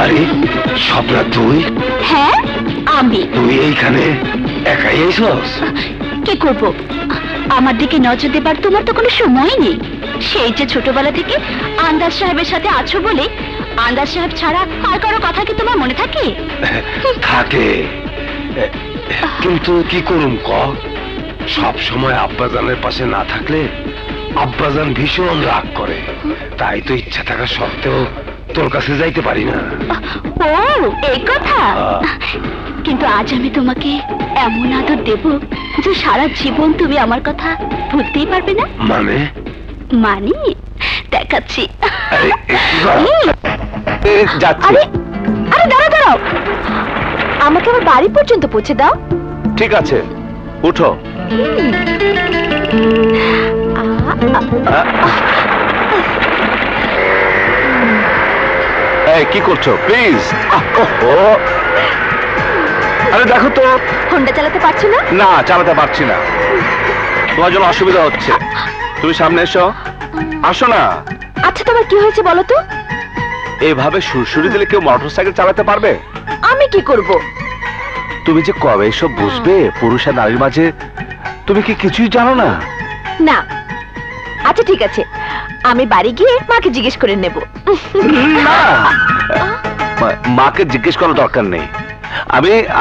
আরে স্বপ্না তুই? হ্যাঁ আমি। তুই এইখানে একাই এসেছস? কি করব, আমার দিকে নজর দেবার তোমার তো কোনো সময় নেই। সেই যে ছোটবেলা থেকে আন্দাজ সাহেবের সাথে আছো বলে, আন্দাজ সাহেব ছাড়া আর কারো কথা কি তোমার মনে থাকে? থাকে, কিন্তু কি করুম ক? সব সময় আব্বাজানের পাশে না থাকলে আব্বাজান ভীষণ রাগ করে। তাই তো ইচ্ছা থাকা সত্ত্বেও তোর কাছে যাইতে পারি না। ও এই কথা। কিন্তু আজ আমি তোমাকে এমন আদর দেব যে সারা জীবন তুমি আমার কথা ভুলতেই পারবে না। মানে? মানে দেখাচ্ছি। যাচ্ছি। আরে দাঁড়াও দাঁড়াও, আমাকে আমার বাড়ি পর্যন্ত পৌঁছে দাও। ঠিক আছে, উঠো। কি করছো প্লিজ? আরে দেখো তো। হোন্ডা চালাতে পারছো না? না, চালাতে পারছি না, তোমার জন্য অসুবিধা হচ্ছে। তুমি সামনে এসো। আসো না। আচ্ছা তোমার কি হয়েছে বলো তো? এইভাবে সুরসুরি দিলে কেউ মোটরসাইকেল চালাতে পারবে? আমি কি করব? তুমি যে কবে এসব বুঝবে পুরুষ আর নারীর মাঝে, তুমি কি কিছুই জানো না? না। আচ্ছা ঠিক আছে, আমি বাড়ি গিয়ে মাকে জিজ্ঞেস করে নেব। না, মাকে জিজ্ঞেস করার দরকার নেই।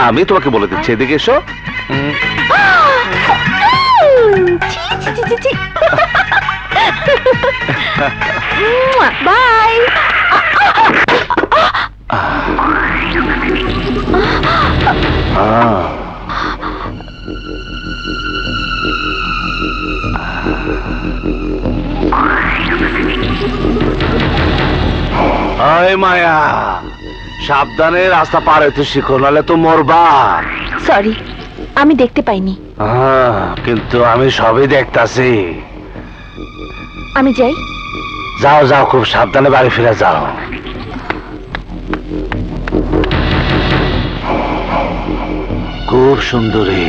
আমি তোমাকে বলে দিচ্ছি, এদিকে এসো। বাই। মায়া, সাবধানে রাস্তা পার হইতে শিখো, নাহলে তো মরবা। সরি, আমি দেখতে পাইনি। কিন্তু আমি সবই দেখতাছি। আমি যাই। যাও যাও, খুব সাবধানে বাড়ি ফিরে যাও। খুব সুন্দরী,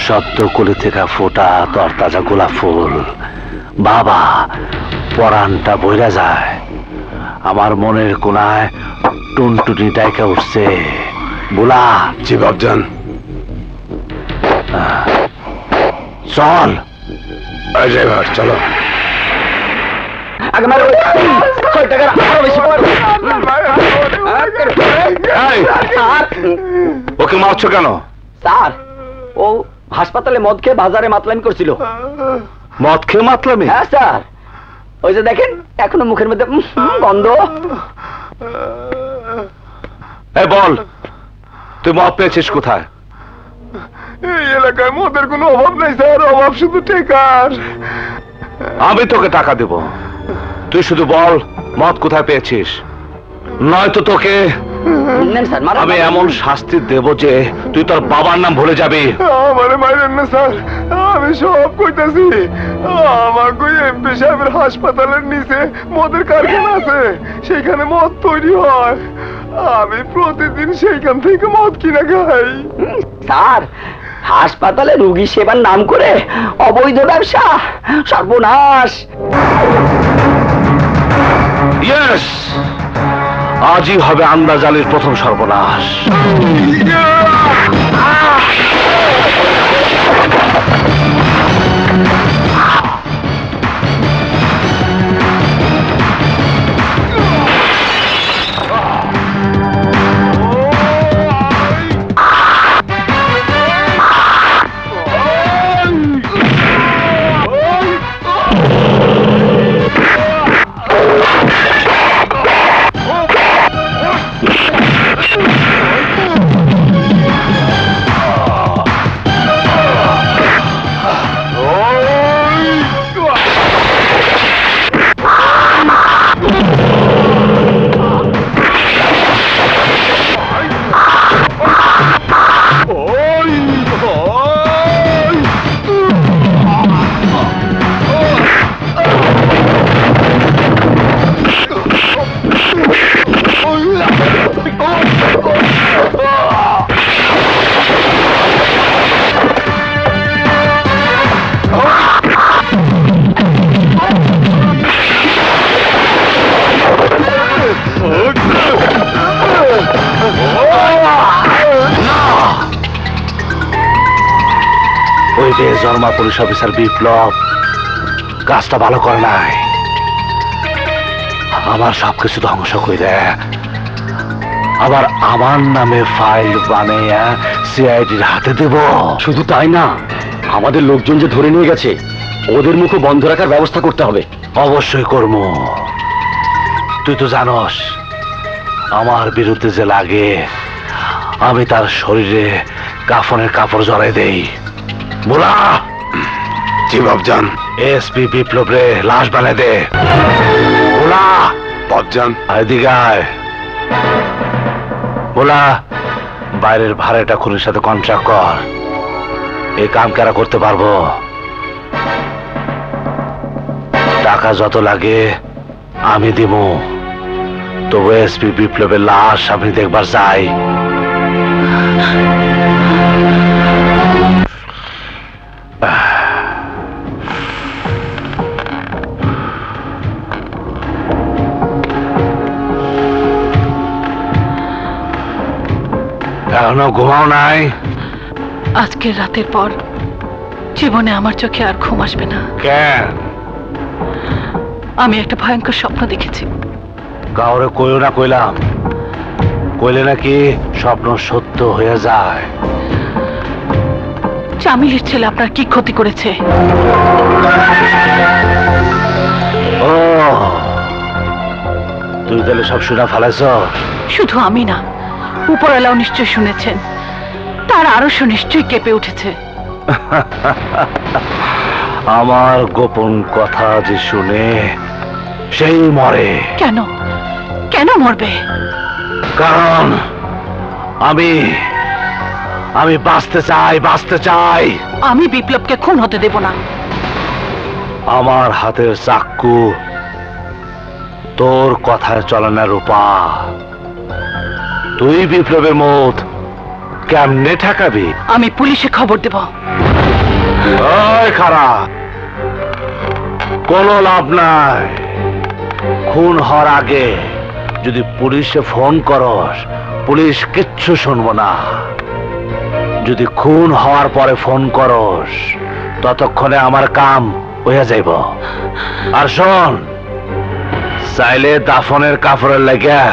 সত্য কলি থেকে ফোটা তরতাজা গোলাপ ফুল। বাবা, পরানটা বইরা যায়। আমার মনের কোনায় টুনটুনি ডাইকা উঠছে। বুলা। জি বাবজান। চল ড্রাইভার, চলো। ওকে মারছো কেন? স্যার, ও হাসপাতালে মদ খেয়ে বাজারে মাতলামি করছিল। মদ খেয়ে মাতলামি? হ্যাঁ স্যার, ওই যে দেখেন এখনো মুখের মধ্যে গন্ধ। এই বল, তুই মদ পেয়েছিস কোথায়? এই এলাকায় মদের কোনো অভাব নেই স্যার, অভাব শুধু টাকার। আমি তোকে টাকা দেব, তুই শুধু বল মদ কোথায় পেয়েছিস, নয়তো তোকে আমি এমন শাস্তি দেব যে তুই তোর বাবার নাম ভুলে যাবি। আমারে মাইরেন না স্যার, আমি সব কইতাছি। আমার এমপি সাহেবের হাসপাতালের নিচে মদের কারখানা আছে, সেখানে মদ তৈরি হয়। আমি প্রতিদিন সেইখান থেকে মদ কিনে খাই। স্যার, হাসপাতালে রোগী সেবার নাম করে অবৈধ ব্যবসা, সর্বনাশ। ইয়েস, আজই হবে আন্দাজ আলীর প্রথম সর্বনাশ। বেজন্মা পুলিশ অফিসার বিপ্লব কাজটা ভালো করে নাই। আমার সবকিছু ধ্বংস করে আবার আমার নামে ফাইল বানিয়ে সিআইডির হাতে দেব। শুধু তাই না, আমাদের লোকজন যে ধরে নিয়ে গেছে ওদের মুখও বন্ধ রাখার ব্যবস্থা করতে হবে। অবশ্যই করবো। তুই তো জানস আমার বিরুদ্ধে যে লাগে আমি তার শরীরে কাফনের কাপড় জড়াই দেই। বলা জি বাপজান। এসপি বিপ্লব রে লাশ বানাই দে। বলা বাপজান। এদিকে আয়। বলা বাইরের ভাড়াটা খুনির সাথে কন্ট্রাক্ট কর। এই কাম কারা করতে পারবো? টাকা যত লাগে আমি দিব, তবু এসপি বিপ্লবের লাশ আমি দেখবার চাই। এখনো ঘুমাও নাই? আজকের রাতের পর জীবনে আমার চোখে আর ঘুম আসবে না। কেন? আমি একটা ভয়ঙ্কর স্বপ্ন দেখেছি। কাউরে কইও না কইলাম, কইলে নাকি স্বপ্ন সত্য হয়ে যায়। জামিলের ছেলে আপনার কি ক্ষতি করেছে? ও তুই তাহলে সব শুনে ফেলাইছ? শুধু আমি না, উপরওয়ালাও নিশ্চয় শুনেছেন। তার আরো নিশ্চয়ই কেঁপে উঠেছে। আমার গোপন কথা যে শুনে সেই মরে। কেন? কেন মরবে? কারণ আমি বাঁচতে চাই, বাঁচতে চাই। আমি বিপ্লবকে খুন হতে দেব না। আমার হাতের চাক্কু তোর কথায় চলে না রূপা। তুই বিপ্লবের মত কেমনে ঠেকাবি? আমি পুলিশে খবর দেব। ওই খারাপ, কোনো লাভ নাই। খুন হওয়ার আগে যদি পুলিশে ফোন করস, পুলিশ কিচ্ছু শুনবো না। যদি খুন হওয়ার পরে ফোন করস, ততক্ষণে আমার কাম হয়ে যাইব। আর শোন, চাইলে দাফনের কাপড়ের লাগে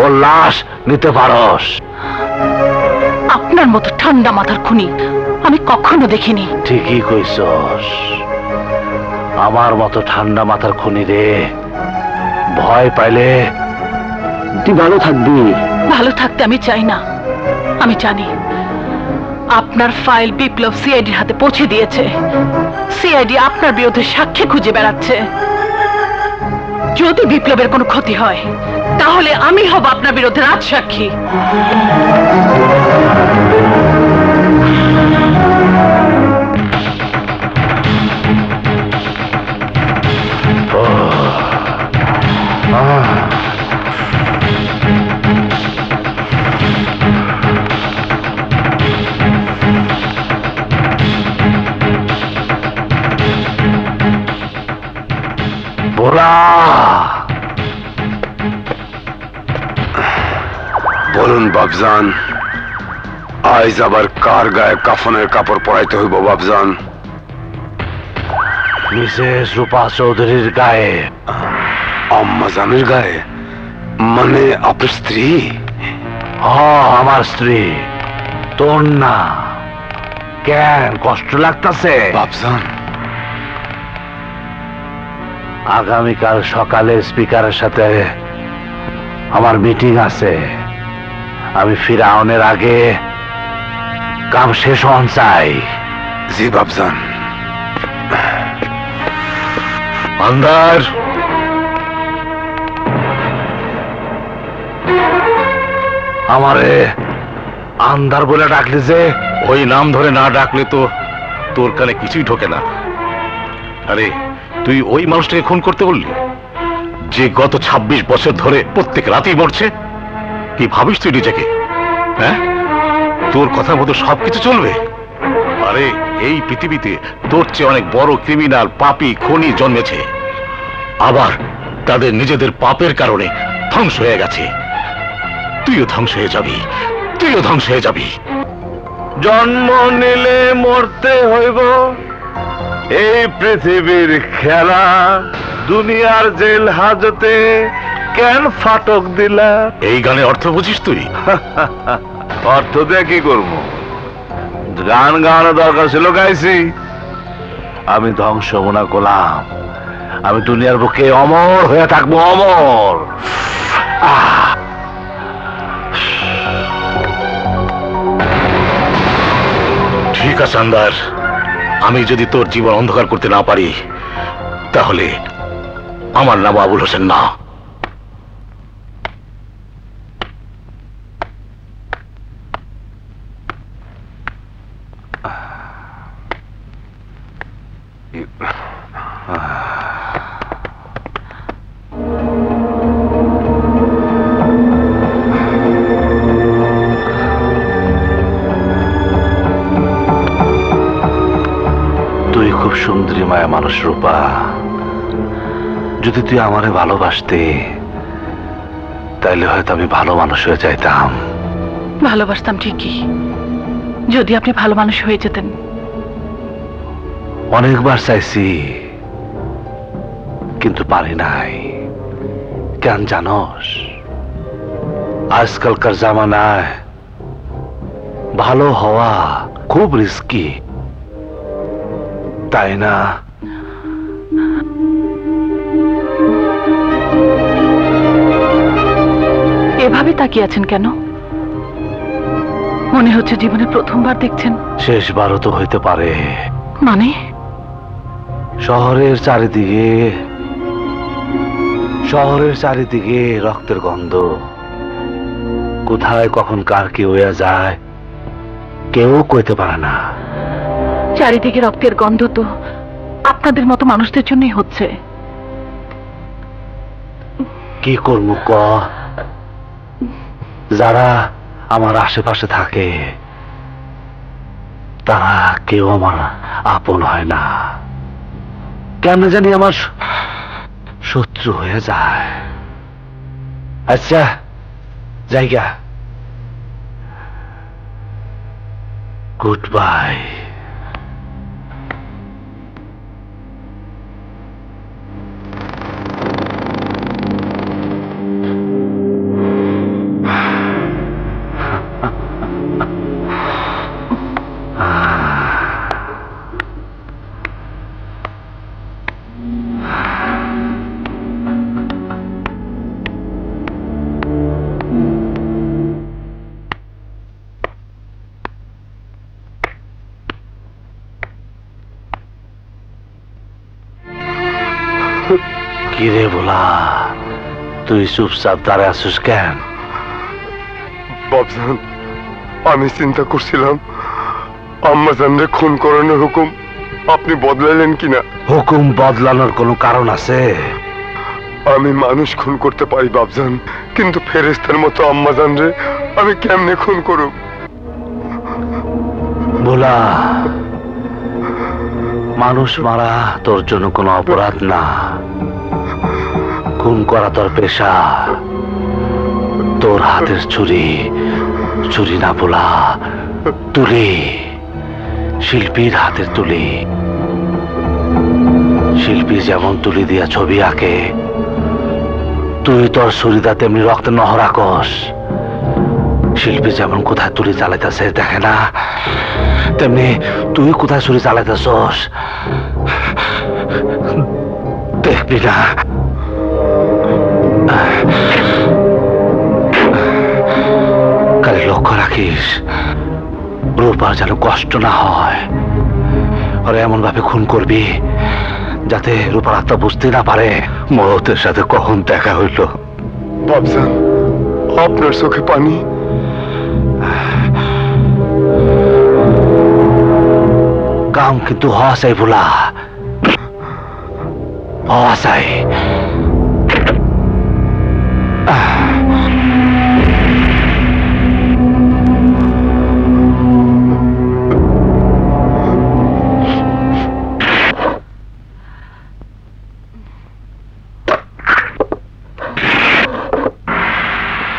ও লাশ নিতে পারস। আপনার মতো ঠান্ডা মাথার খুনি আমি কখনো দেখিনি। ঠিকই কইছস, আমার মতো ঠান্ডা মাথার খুনি রে। ভয় পাইলে তুই ভালো থাকবি। ভালো থাকতে আমি চাই না। আমি জানি আপনার ফাইল বিপ্লব সিআইডির হাতে পৌঁছে দিয়েছে। সিআইডি আপনার বিরুদ্ধে সাক্ষী খুঁজে বেড়াচ্ছে। যদি বিপ্লবের কোনো ক্ষতি হয় তাহলে আমি হব আপনার বিরুদ্ধে রাজসাক্ষী। বলুন বাপজান, আজ আবার কার গায়ে কাফনের কাপড় পরাইতে হইব বাপজান? মিসেস রূপা চৌধুরীর গায়ে। আম্মাজানের গায়ে? মানে আপনার স্ত্রী? আমার স্ত্রী, তোর না। কেন কষ্ট লাগতেছে? বাপজান, আগামীকাল সকালে স্পিকারের সাথে আমার মিটিং আছে। আমি ফিরাউনের আগে কাম শেষ হন চাই। জি বাপজান। আন্দার আমারে আন্দার বলে ডাকলি যে? ওই নাম ধরে না ডাকলে তো তোর কানে কিছুই ঢোকে না। আরে তুই ওই মানুষটাকে খুন করতে বললি যে গত 26 বছর ধরে প্রত্যেক রাতেই মরছে? কি ভাবিস তুই নিজেকে? হ্যাঁ, তোর কথা মতো সবকিছু চলবে? আরে এই পৃথিবীতে তোর চেয়ে অনেক বড় ক্রিমিনাল, পাপী, খুনি জন্মেছে। আবার তাদের নিজেদের পাপের কারণে ধ্বংস হয়ে গেছে। তুইও ধ্বংস হয়ে যাবি, তুইও ধ্বংস হয়ে যাবি। জন্ম নিলে মরতে হইব, এই পৃথিবীর খেলা, দুনিয়ার জেল হাজতে কেন ফাটক দিলা? এই গানের অর্থ বুঝিস তুই? অর্থ দিয়ে কি করবো? গান গাওয়ানো দরকার ছিল, গাইছি। আমি ধ্বংস মনে করলাম, আমি দুনিয়ার বুকে অমর হয়ে থাকবো, অমর। ঠিক আছে আন্দার, আমি যদি তোর জীবন অন্ধকার করতে না পারি, তাহলে আমার নাম আবুল হোসেন না। তুই খুব সুন্দরী মায়া মানুষ রূপা, যদি তুই আমারে ভালোবাসতে তাইলে হয়তো আমি ভালো মানুষ হয়ে যাইতাম। ভালোবাসতাম ঠিকই, যদি আপনি ভালো মানুষ হয়ে যেতেন। অনেকবার চাইছি, কিন্তু পারি নাই। কেন জানোস? আজকালকার জামানায় ভালো হওয়া খুব রিস্কি, তাই না? এভাবে তাকিয়ে আছেন কেন? মনে হচ্ছে জীবনে প্রথমবার দেখছেন। শেষবারও তো হইতে পারে। মানে? শহরের চারিদিকে রক্তের গন্ধ, কোথায় কখন কার কি হইয়া যায় কেউ কইতে পারে না। চারিদিকে রক্তের গন্ধ তো আপনাদের মতো মানুষদের জন্যই হচ্ছে। কি করবো ক? যারা আমার আশেপাশে থাকে তারা কেউ আমার আপন হয় না, কেমন জানি আমার শত্রু হয়ে যায়। আচ্ছা জায়গা, গুড বাই। কিরে বলা, তুই চুপচাপ দাঁড়ায় আছিস কেন? বাবজান, আমি চিন্তা করছিলাম আম্মাজানরে খুন করানোর হুকুম আপনি বদলাইলেন কিনা। হুকুম বদলানোর কোনো কারণ আছে? আমি মানুষ খুন করতে পারি বাবজান, কিন্তু ফেরেশতার মতো আম্মাজানরে আমি কেমনে খুন করব? বলা, মানুষ মারা তোর জন্য কোনো অপরাধ না, খুন করা তোর পেশা। তোর হাতের ছুরি না বলা, তুলি, শিল্পীর হাতের তুলি। শিল্পী যেমন তুলি দিয়া ছবি আঁকে, তুই তোর ছুরিটা তেমনি রক্তের নহর আঁকস। শিল্পী যেমন কোথায় তুলি চালাইতেছে দেখে না, তেমনি তুই কোথায় ছুরি চালাইতেছস দেখবি না। কালে লক্ষ্য রাখিস, রূপার যেন কষ্ট না হয়। আরে এমন ভাবে খুন করবি যাতে রূপার আত্মা বুঝতে না পারে মহতের সাথে কখন দেখা হইল। বাবজান, আপনার চোখে পানি? কাম কিন্তু হওয়া চাই বলা, হওয়া চাই।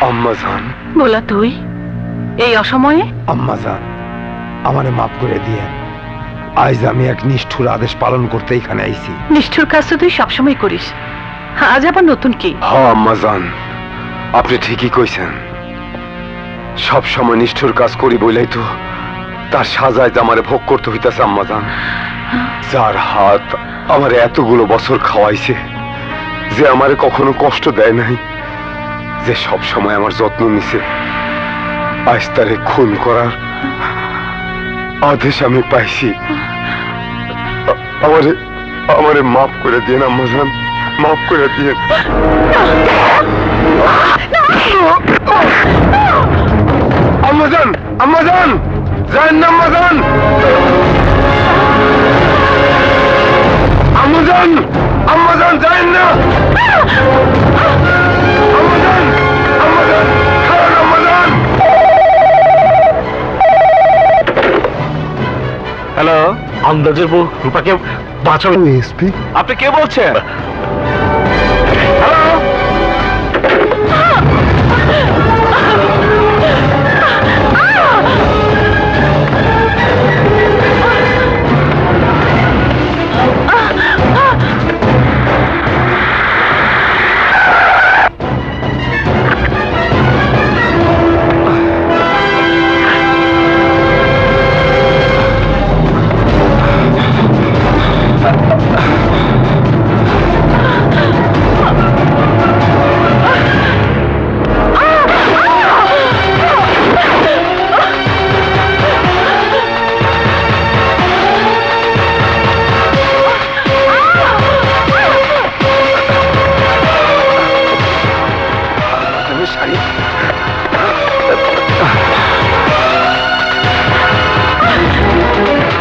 আম্মাজান। বলা, তুই এই অসময়ে? আম্মাজান, আমারে মাফ করে দিয়ে। আজ আমি এক নিষ্ঠুর আদেশ পালন করতে এখানে আইছি। নিষ্ঠুর কাজ তো তুই সবসময় করিস, আজ আবার নতুন কি? হ্যাঁ আম্মাজান, আপনি ঠিকই কইছেন। সব সময় নিষ্ঠুর কাজ করি বলেই তো তার সাজায় আমারে ভোগ করতে হইতেছে আম্মাজান। যার হাত আমার এতগুলো বছর খাওয়াইছে, যে আমারে কখনো কষ্ট দেয় নাই, যে সব সময় আমার যত্ন নিছে, আজ তারে খুন করার আদেশ আমি পাইছি। আমারে মাফ করে দিয়েন আম্মাজান, মাফ করে দিয়েন। আম্মাজান, আম্মাজান, যান না আম্মাজান, আম্মাজান, আম্মাজান, যান না আম্মাজান, আম্মাজান, খারাপ আম্মাজান। হ্যালো, আন্দাজের বউ রূপাকে বাঁচাও। এসপি, আপনি কে বলছেন?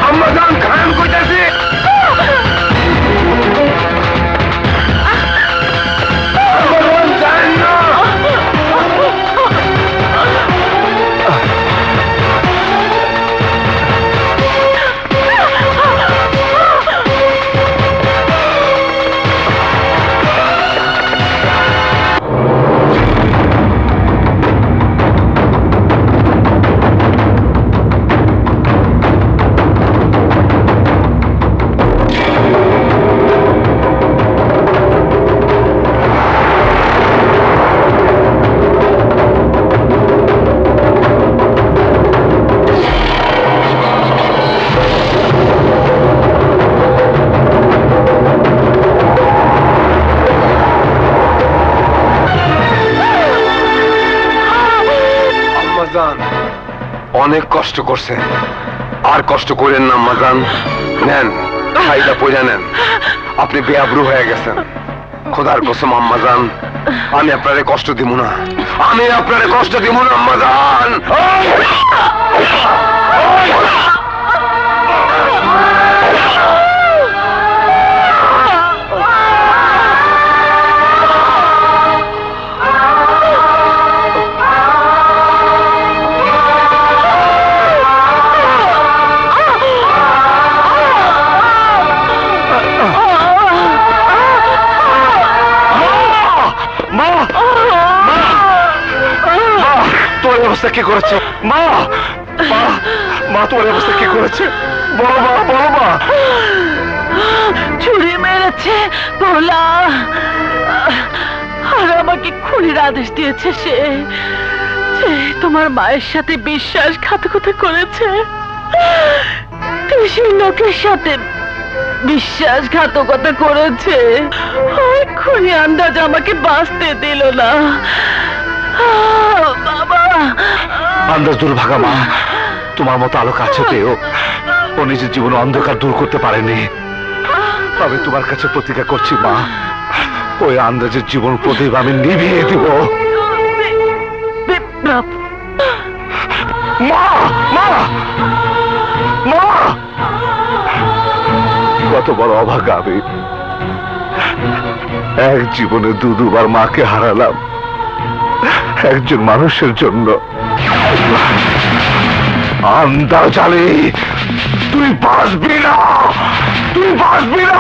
আম্মাজান, খান কইতাছে। আম্মাজান, যান না। অনেক কষ্ট করছেন, আর কষ্ট করেন না আম্মাজান। নেন, খাইটা পয়সা নেন। আপনি বেআব্রু হয়ে গেছেন। খোদার কসম আম্মাজান, আমি আপনারে কষ্ট দিব না, আমি আপনারে কষ্ট দিব না আম্মাজান। তোর অবস্থা কি করেছে মা? মা, মা, তোর অবস্থা কি করেছে? বড় মা, বড় মা। ছুরি মেরেছে ভোলা, আর আমাকে খুনির আদেশ দিয়েছে সে, যে তোমার মায়ের সাথে বিশ্বাসঘাতকতা করেছে। তুই সেই লোকের সাথে বিশ্বাসঘাতকতা করেছে। ওই খুনি আন্দাজ আমাকে বাঁচতে দিল না। বাবা, আন্দাজ দুর্ভাগা মা, তোমার মতো আলোক আছে পেয়েও ও নিজের জীবনে অন্ধকার দূর করতে পারেনি। আমি তোমার কাছে প্রতিজ্ঞা করছি মা, ওই আন্দাজের জীবন প্রদীপ আমি নিভিয়ে দিব। বিপ্লব, মা, মা, মা, কত বড় অভাগা আমি। এক জীবনে দুবার মাকে হারালাম একজন মানুষের জন্য। আন্দাজ আলী, তুই বাঁচবি না, তুই বাঁচবি না।